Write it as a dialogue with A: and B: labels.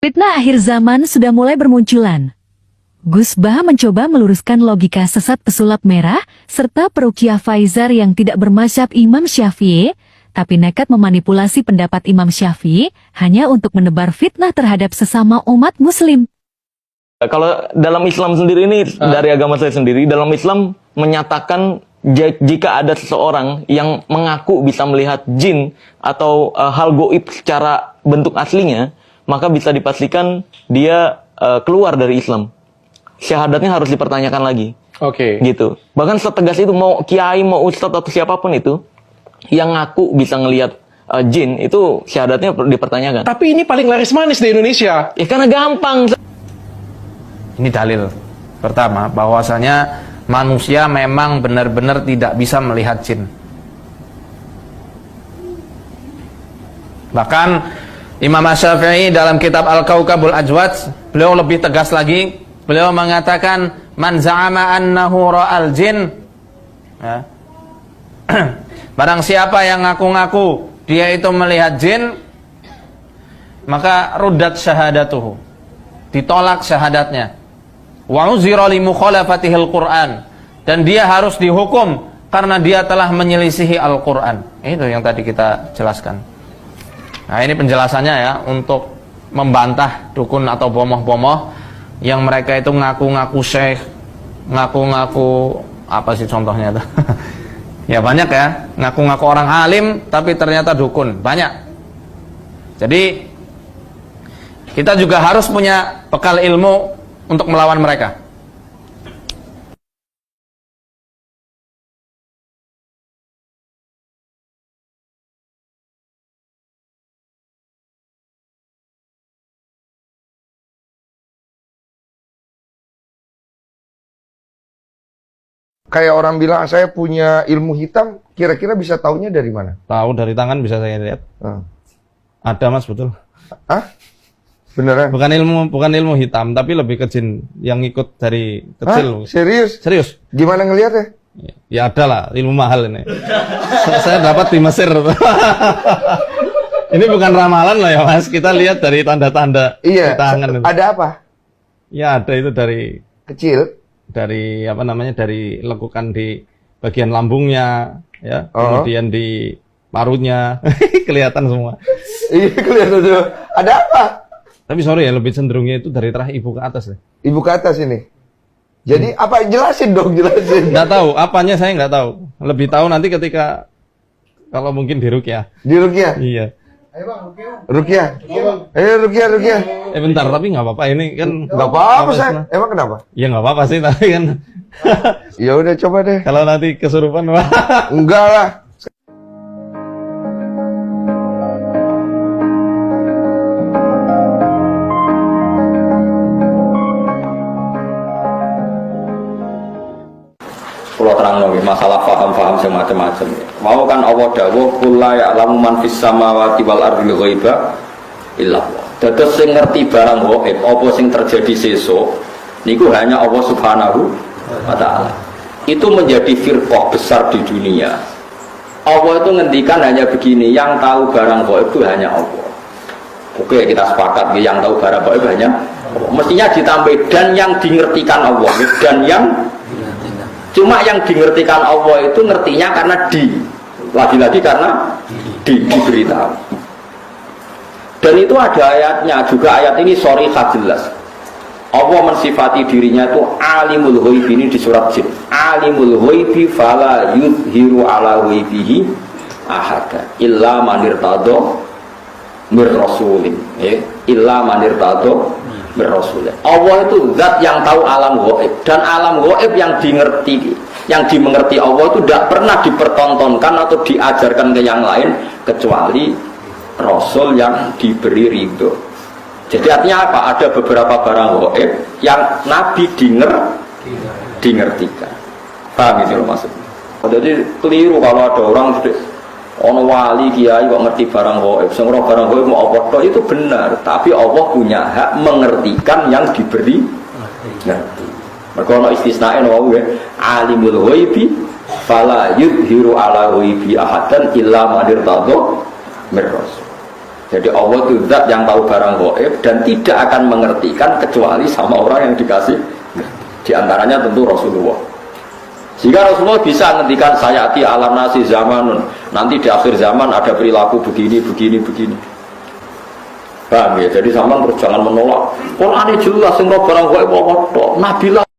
A: Fitnah akhir zaman sudah mulai bermunculan. Gus Bah mencoba meluruskan logika sesat pesulap merah, serta peruqyah Faizar yang tidak bermazhab Imam Syafi'i, tapi nekat memanipulasi pendapat Imam Syafi'i hanya untuk menebar fitnah terhadap sesama umat muslim.
B: Kalau dalam Islam sendiri ini, dari agama saya sendiri, dalam Islam menyatakan jika ada seseorang yang mengaku bisa melihat jin atau hal goib secara bentuk aslinya, maka bisa dipastikan dia keluar dari Islam. Syahadatnya harus dipertanyakan lagi.
C: Oke.
B: Gitu. Bahkan setegas itu, mau kiai, mau ustadz atau siapapun itu, yang ngaku bisa ngelihat jin, itu syahadatnya dipertanyakan.
C: Tapi ini paling laris manis di Indonesia.
B: Ya karena gampang.
D: Ini dalil pertama bahwasanya manusia memang benar-benar tidak bisa melihat jin. Bahkan Imam Syafi'i dalam kitab Al-Kaukabul Ajwad, beliau lebih tegas lagi. Beliau mengatakan, man za'ama annahu ra'al jin, ya. Barang siapa yang ngaku-ngaku dia itu melihat jin, maka ruddat syahadatuhu, ditolak syahadatnya. Wa uzira li mukhalafatihil Qur'an, dan dia harus dihukum karena dia telah menyelisihi Al-Qur'an. Itu yang tadi kita jelaskan. Nah, ini penjelasannya ya, untuk membantah dukun atau bomoh-bomoh yang mereka itu ngaku-ngaku syekh, ngaku-ngaku apa sih contohnya itu? Ya banyak ya, ngaku-ngaku orang alim tapi ternyata dukun, banyak. Jadi kita juga harus punya bekal ilmu untuk melawan mereka.
E: Kayak orang bilang, saya punya ilmu hitam, kira-kira bisa taunya dari mana?
D: Tahu dari tangan bisa saya lihat. Ada Mas, betul.
E: Hah? Beneran?
D: Bukan ilmu hitam, tapi lebih ke jin yang ikut dari kecil.
E: Hah? Serius?
D: Serius?
E: Gimana ngelihatnya?
D: Ya ada lah, ilmu mahal ini. Saya dapat di Mesir. Ini bukan ramalan loh ya Mas, kita lihat dari tanda-tanda di tangan itu.
E: Ada apa?
D: Ya ada itu dari
E: kecil.
D: Dari apa namanya, dari lekukan di bagian lambungnya, ya, kemudian di parunya, kelihatan semua.
E: Iya kelihatan tuh. Ada apa?
D: Tapi sorry ya, lebih cenderungnya itu dari terah ibu ke atas ya.
E: Ibu ke atas ini. Jadi apa? Jelasin dong, jelasin.
D: Nggak tahu, apanya saya nggak tahu. Lebih tahu nanti ketika kalau mungkin di ruqyah.
E: Di ruqyah?
D: Iya.
E: Ayo Bang, ruqyah. Ayo ruqyah.
D: Bentar, tapi nggak apa-apa ini kan.
E: Nggak apa-apa saya. Emang kenapa?
D: Ya nggak apa-apa sih, tapi kan.
E: Ya udah coba deh.
D: Kalau nanti kesurupan,
E: enggak lah.
F: Kalau terang masalah paham-paham semacam-macam. Mau kan Allah dawuh kul la ya'lamu man fis samawati wal ardi ghaiba illa Allah. Dados sing ngerti barang gaib apa sing terjadi sesuk niku hanya Allah Subhanahu wa taala. Itu menjadi firqah besar di dunia. Allah itu ngendikan hanya begini, yang tahu barang gaib itu hanya Allah. Oke, kita sepakat yang tahu barang gaib hanya Allah. Mestinya ditambah dan yang dingertikan Allah, dan yang cuma yang dingertikan Allah itu ngertinya karena lagi-lagi karena diberitahu. Dan itu ada ayatnya juga, ayat ini sharihah jelas. Allah mensifati dirinya itu alimul ghaib, ini di surat Jin. Alimul ghaibi fala yudhiru ala ghaibihi ahada illa man irtada mir rasulin. Illa man irtada berrasul. Allah itu zat yang tahu alam gaib, dan alam gaib yang dimengerti Allah itu tidak pernah dipertontonkan atau diajarkan ke yang lain kecuali Rasul yang diberi ridho. Jadi artinya apa? Ada beberapa barang gaib yang Nabi dingertikan. Paham itu maksudnya? Jadi keliru kalau ada orang ono wali kiai kok ngerti barang gaib, sing ora barang gaib mau apa tok, itu benar, tapi Allah punya hak mengertikan yang diberi ngerti. Mergo ono istisnae ono wae, alimul ghaibi fala yudhiru ala ghaibi ahadan illa man irtadha mir rasul. Jadi Allah itu zat yang tahu barang gaib dan tidak akan mengertikan kecuali sama orang yang dikasih. Di antaranya tentu Rasulullah. Sehingga Rasulullah bisa ngendikan sayati alam nasi zamanun. Nanti di akhir zaman ada perilaku begini. Paham ya? Jadi sama terus jangan menolak. Quran jelas sing barang gaib apa. Nabi lah